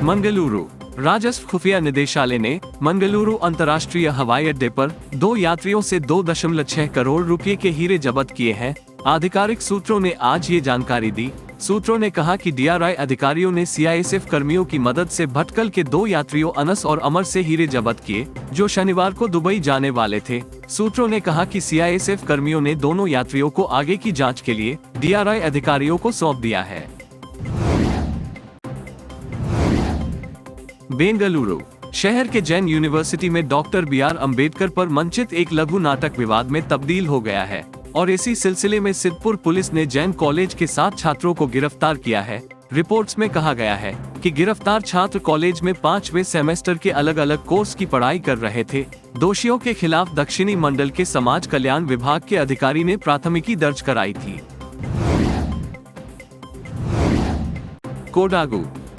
मंगलुरु राजस्व खुफिया निदेशालय ने मंगलुरु अंतर्राष्ट्रीय हवाई अड्डे पर 2 यात्रियों से 2.6 करोड़ रुपए के हीरे जब्त किए हैं। आधिकारिक सूत्रों ने आज ये जानकारी दी। सूत्रों ने कहा कि DRI अधिकारियों ने CISF कर्मियों की मदद से भटकल के 2 यात्रियों अनस और अमर से हीरे जब्त किए, जो शनिवार को दुबई जाने वाले थे। सूत्रों ने कहा कि CISF कर्मियों ने दोनों यात्रियों को आगे की जांच के लिए DRI अधिकारियों को सौंप दिया है। बेंगलुरु शहर के जैन यूनिवर्सिटी में डॉक्टर BR अम्बेडकर पर मंचित एक लघु नाटक विवाद में तब्दील हो गया है और इसी सिलसिले में सिद्धपुर पुलिस ने जैन कॉलेज के 7 छात्रों को गिरफ्तार किया है। रिपोर्ट्स में कहा गया है कि गिरफ्तार छात्र कॉलेज में 5वें सेमेस्टर के अलग अलग कोर्स की पढ़ाई कर रहे थे। दोषियों के खिलाफ दक्षिणी मंडल के समाज कल्याण विभाग के अधिकारी ने प्राथमिकी दर्ज कराई थी।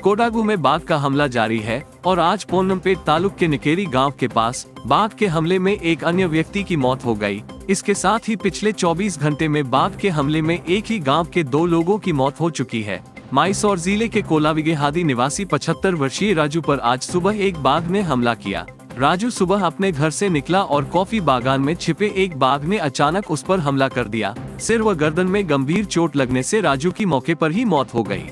कोडागू में बाघ का हमला जारी है और आज पोन्नमपेट तालुक के निकेरी गांव के पास बाघ के हमले में एक अन्य व्यक्ति की मौत हो गई। इसके साथ ही पिछले 24 घंटे में बाघ के हमले में एक ही गांव के 2 लोगों की मौत हो चुकी है। माइसौर जिले के कोलाविगेहादी निवासी 75 वर्षीय राजू पर आज सुबह एक बाघ ने हमला किया। राजू सुबह अपने घर से निकला और कॉफी बागान में छिपे एक बाघ ने अचानक उस पर हमला कर दिया। सिर व गर्दन में गंभीर चोट लगने से राजू की मौके पर ही मौत हो गई।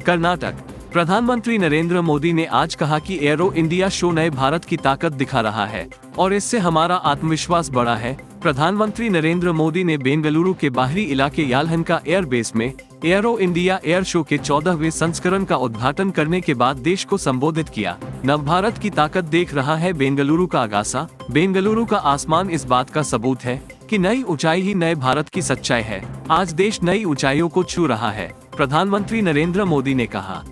कर्नाटक प्रधानमंत्री नरेंद्र मोदी ने आज कहा कि एरो इंडिया शो नए भारत की ताकत दिखा रहा है और इससे हमारा आत्मविश्वास बढ़ा है। प्रधानमंत्री नरेंद्र मोदी ने बेंगलुरु के बाहरी इलाके यालहंका एयरबेस में एरो इंडिया एयर शो के 14वें संस्करण का उद्घाटन करने के बाद देश को संबोधित किया। नव भारत की ताकत देख रहा है बेंगलुरु का आगासा। बेंगलुरु का आसमान इस बात का सबूत है कि नई ऊंचाई ही नए भारत की सच्चाई है। आज देश नई ऊंचाइयों को छू रहा है, प्रधानमंत्री नरेंद्र मोदी ने कहा।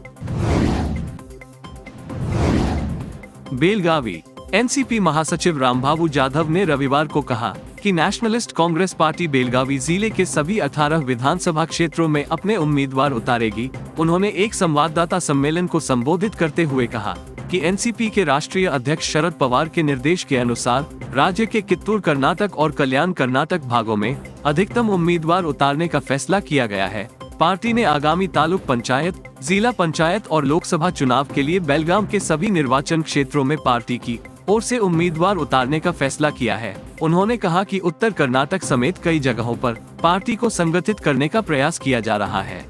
बेलगावी एनसीपी महासचिव रामबाबू जाधव ने रविवार को कहा कि नेशनलिस्ट कांग्रेस पार्टी बेलगावी जिले के सभी 18 विधानसभा क्षेत्रों में अपने उम्मीदवार उतारेगी। उन्होंने एक संवाददाता सम्मेलन को संबोधित करते हुए कहा कि एनसीपी के राष्ट्रीय अध्यक्ष शरद पवार के निर्देश के अनुसार राज्य के कित्तूर कर्नाटक और कल्याण कर्नाटक भागों में अधिकतम उम्मीदवार उतारने का फैसला किया गया है। पार्टी ने आगामी तालुक पंचायत, जिला पंचायत और लोकसभा चुनाव के लिए बेलगाम के सभी निर्वाचन क्षेत्रों में पार्टी की ओर से उम्मीदवार उतारने का फैसला किया है। उन्होंने कहा कि उत्तर कर्नाटक समेत कई जगहों पर पार्टी को संगठित करने का प्रयास किया जा रहा है।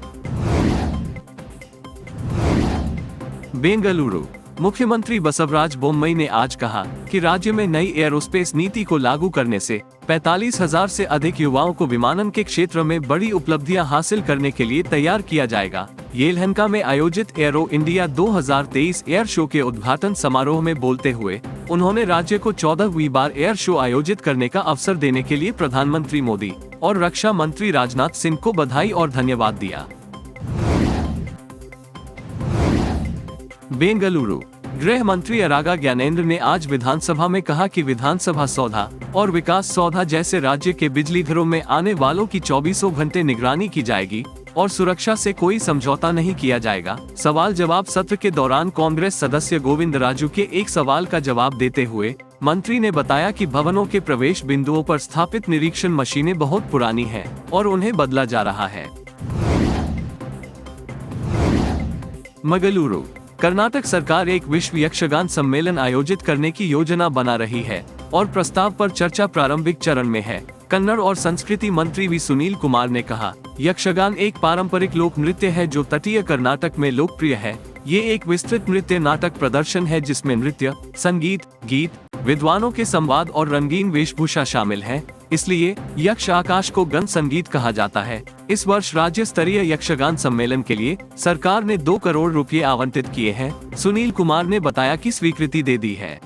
बेंगलुरु मुख्यमंत्री बसवराज बोम्मई ने आज कहा कि राज्य में नई एयरोस्पेस नीति को लागू करने से 45,000 से अधिक युवाओं को विमानन के क्षेत्र में बड़ी उपलब्धियां हासिल करने के लिए तैयार किया जाएगा। येलहंका में आयोजित एरो इंडिया 2023 एयर शो के उद्घाटन समारोह में बोलते हुए उन्होंने राज्य को 14वीं बार एयर शो आयोजित करने का अवसर देने के लिए प्रधानमंत्री मोदी और रक्षा मंत्री राजनाथ सिंह को बधाई और धन्यवाद दिया। बेंगलुरु गृह मंत्री अरागा ज्ञानेंद्र ने आज विधानसभा में कहा कि विधानसभा सौधा और विकास सौधा जैसे राज्य के बिजली घरों में आने वालों की 24 घंटे निगरानी की जाएगी और सुरक्षा से कोई समझौता नहीं किया जाएगा। सवाल जवाब सत्र के दौरान कांग्रेस सदस्य गोविंद राजू के एक सवाल का जवाब देते हुए मंत्री ने बताया कि भवनों के प्रवेश बिंदुओं पर स्थापित निरीक्षण मशीनें बहुत पुरानी हैं और उन्हें बदला जा रहा है। मंगलुरु कर्नाटक सरकार एक विश्व यक्षगान सम्मेलन आयोजित करने की योजना बना रही है और प्रस्ताव पर चर्चा प्रारंभिक चरण में है। कन्नड़ और संस्कृति मंत्री वी सुनील कुमार ने कहा, यक्षगान एक पारंपरिक लोक नृत्य है जो तटीय कर्नाटक में लोकप्रिय है। ये एक विस्तृत नृत्य नाटक प्रदर्शन है जिसमें नृत्य, संगीत, गीत, विद्वानों के संवाद और रंगीन वेशभूषा शामिल है। इसलिए यक्ष आकाश को गण संगीत कहा जाता है। इस वर्ष राज्य स्तरीय यक्षगान सम्मेलन के लिए सरकार ने 2 करोड़ रुपए आवंटित किए हैं। सुनील कुमार ने बताया कि स्वीकृति दे दी है।